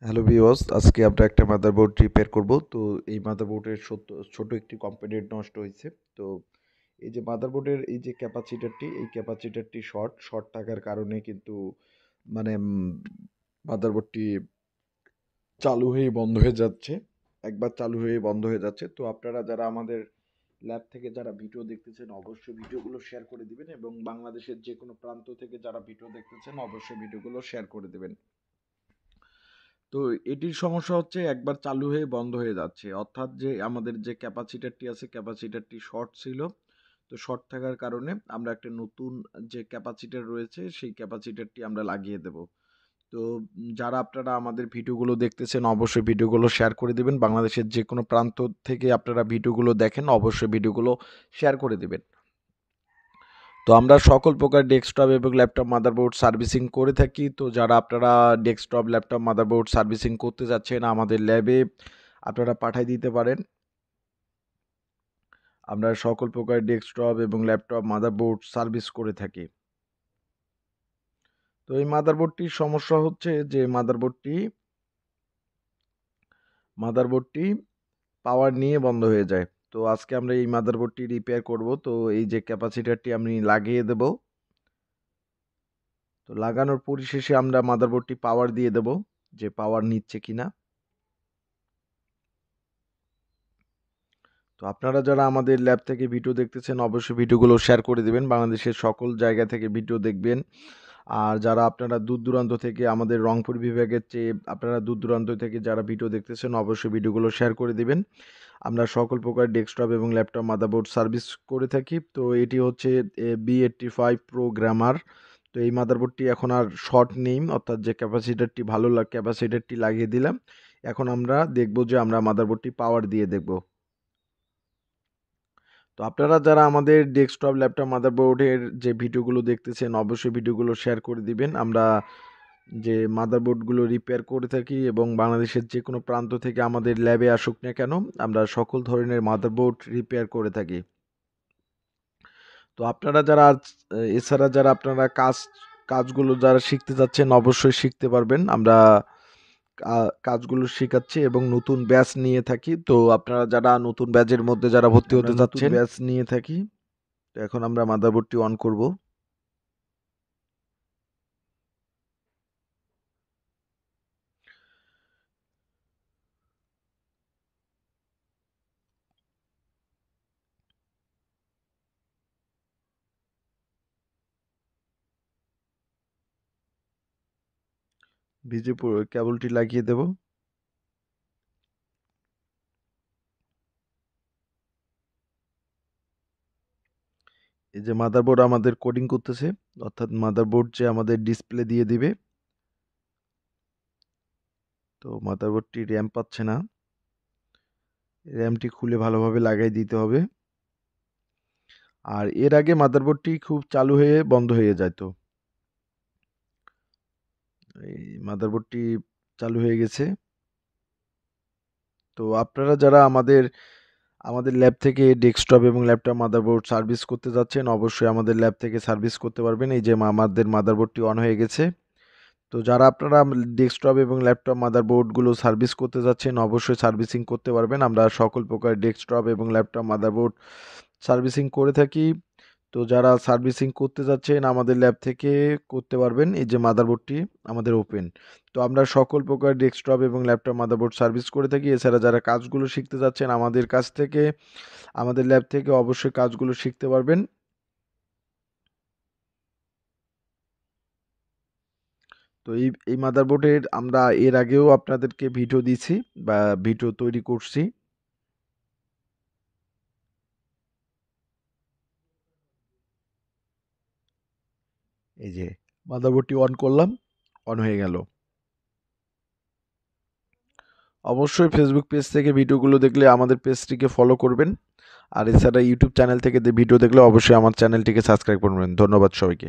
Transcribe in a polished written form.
Hello viewers, আজকে আমরা একটা মাদারবোর্ড রিপেয়ার করব। তো এই মাদারবোর্ডের ছোট একটি কম্পোনেন্ট নষ্ট হয়েছে। তো এই যে মাদারবোর্ডের এই যে ক্যাপাসিটরটি, এই ক্যাপাসিটরটি শর্ট থাকার কারণে কিন্তু মানে মাদারবোর্ডটি চালু হয়ে বন্ধ হয়ে যাচ্ছে। একবার চালু হয়ে বন্ধ হয়ে যাচ্ছে। তো আপনারা যারা আমাদের ল্যাব থেকে যারা ভিডিও দেখতেছেন অবশ্যই ভিডিওগুলো শেয়ার করে দিবেন, এবং বাংলাদেশের যে কোনো প্রান্ত থেকে যারা ভিডিও দেখতেছেন অবশ্যই ভিডিওগুলো শেয়ার করে দেবেন। তো এটির সমস্যা হচ্ছে একবার চালু হয়ে বন্ধ হয়ে যাচ্ছে, অর্থাৎ যে আমাদের যে ক্যাপাসিটারটি আছে ক্যাপাসিটারটি শর্ট ছিল। তো শর্ট থাকার কারণে আমরা একটা নতুন যে ক্যাপাসিটার রয়েছে সেই ক্যাপাসিটারটি আমরা লাগিয়ে দেব। তো যারা আপনারা আমাদের ভিডিওগুলো দেখতেছেন অবশ্যই ভিডিওগুলো শেয়ার করে দিবেন। বাংলাদেশের যে কোনো প্রান্ত থেকে আপনারা ভিডিওগুলো দেখেন অবশ্যই ভিডিওগুলো শেয়ার করে দিবেন। তো আমরা সকল প্রকার ডেস্কটপ এবং ল্যাপটপ মাদারবোর্ড সার্ভিসিং করে থাকি। তো যারা আপনারা ডেস্কটপ ল্যাপটপ মাদারবোর্ড সার্ভিসিং করতে যাচ্ছেন আমাদের ল্যাবে আপনারা পাঠিয়ে দিতে পারেন। আমরা সকল প্রকার ডেস্কটপ এবং ল্যাপটপ মাদারবোর্ড সার্ভিস করে থাকি। তো এই মাদারবোর্ডটির সমস্যা হচ্ছে যে মাদারবোর্ডটি পাওয়ার নিয়ে বন্ধ হয়ে যায়। তো আজকে আমরা এই মাদারবোর্ডটি রিপেয়ার করব। তো এই যে ক্যাপাসিটারটি আমি লাগিয়ে দেব। তো লাগানোর পরিশেষে আমরা মাদারবোর্ডটি পাওয়ার দিয়ে দেব, যে পাওয়ার নিচ্ছে কিনা। তো আপনারা যারা আমাদের ল্যাব থেকে ভিডিও দেখতেছেন অবশ্যই ভিডিওগুলো শেয়ার করে দিবেন। বাংলাদেশের সকল জায়গা থেকে ভিডিও দেখবেন। আর যারা আপনারা দূর দূরান্ত থেকে আমাদের রংপুর বিভাগের চেয়ে আপনারা দূর দূরান্ত থেকে যারা ভিডিও দেখতেছেন অবশ্যই ভিডিওগুলো শেয়ার করে দিবেন। আমরা সকল প্রকার ডেস্কটপ এবং ল্যাপটপ মাদারবোর্ড সার্ভিস করে থাকি। তো এটি হচ্ছে B85 প্রো গ্রামার। তো এই মাদারবোর্ডটি এখন আর শর্ট নেই, অর্থাৎ যে ক্যাপাসিটারটি ক্যাপাসিটারটি লাগিয়ে দিলাম। এখন আমরা দেখব যে আমরা মাদারবোর্ডটি পাওয়ার দিয়ে দেখব। তো আপনারা যারা আমাদের ডেস্কটপ ল্যাপটপ মাদারবোর্ডের যে ভিডিওগুলো দেখতেছেন অবশ্যই ভিডিওগুলো শেয়ার করে দিবেন। আমরা যে মাদারবোর্ডগুলো রিপেয়ার করে থাকি এবং বাংলাদেশের যে কোনো প্রান্ত থেকে আমাদের ল্যাবে আসুক না কেন আমরা সকল ধরনের মাদারবোর্ড রিপেয়ার করে থাকি। তো আপনারা যারা এছাড়া যারা আপনারা কাজগুলো যারা শিখতে যাচ্ছেন অবশ্যই শিখতে পারবেন। আমরা কাজগুলো শেখাচ্ছি এবং নতুন ব্যাচ নিয়ে থাকি। তো আপনারা যারা নতুন ব্যাচের মধ্যে যারা ভর্তি হতে যাচ্ছেন ব্যাচ নিয়ে থাকি। তো এখন আমরা মাদারবোর্ডটি অন করব। কেবলটি লাগিয়ে দেব। এই যে মাদারবোর্ড আমাদের কোডিং করতেছে, অর্থাৎ মাদারবোর্ড যে আমাদের ডিসপ্লে দিয়ে দিবে। তো মাদারবোর্ডটি র্যাম পাচ্ছে না, র্যামটি খুলে ভালোভাবে লাগাই দিতে হবে। আর এর আগে মাদারবোর্ডটি খুব চালু হয়ে বন্ধ হয়ে যেত। এই মাদারবোর্ডটি চালু হয়ে গেছে। তো আপনারা যারা আমাদের ল্যাব থেকে ডেস্কটপ এবং ল্যাপটপ মাদারবোর্ড সার্ভিস করতে যাচ্ছেন অবশ্যই আমাদের ল্যাব থেকে সার্ভিস করতে পারবেন। এই যে আমাদের মাদারবোর্ডটি অন হয়ে গেছে। তো যারা আপনারা ডেস্কটপ এবং ল্যাপটপ মাদারবোর্ডগুলো সার্ভিস করতে যাচ্ছেন অবশ্যই সার্ভিসিং করতে পারবেন। আমরা সকল প্রকার ডেস্কটপ এবং ল্যাপটপ মাদারবোর্ড সার্ভিসিং করে থাকি। তো যারা সার্ভিসিং করতে যাচ্ছেন আমাদের ল্যাব থেকে করতে পারবেন। এই যে মাদারবোর্ডটি আমাদের ওপেন। তো আমরা সকল প্রকার ডেস্কটপ এবং ল্যাপটপ মাদারবোর্ড সার্ভিস করে থাকি। এছাড়া যারা কাজগুলো শিখতে যাচ্ছেন আমাদের কাছ থেকে আমাদের ল্যাব থেকে অবশ্যই কাজগুলো শিখতে পারবেন। তো এই মাদারবোর্ডের আমরা এর আগেও আপনাদেরকে ভিডিও দিয়েছি বা ভিডিও তৈরি করছি। এই যে মাদারবোর্ডটি অন করলাম, অন হয়ে গেল। অবশ্যই ফেসবুক পেজ থেকে ভিডিওগুলো দেখলে আমাদের পেজটিকে ফলো করবেন। আর এছাড়া ইউটিউব চ্যানেল থেকে ভিডিও দেখলে অবশ্যই আমার চ্যানেলটিকে সাবস্ক্রাইব করবেন। ধন্যবাদ সবাইকে।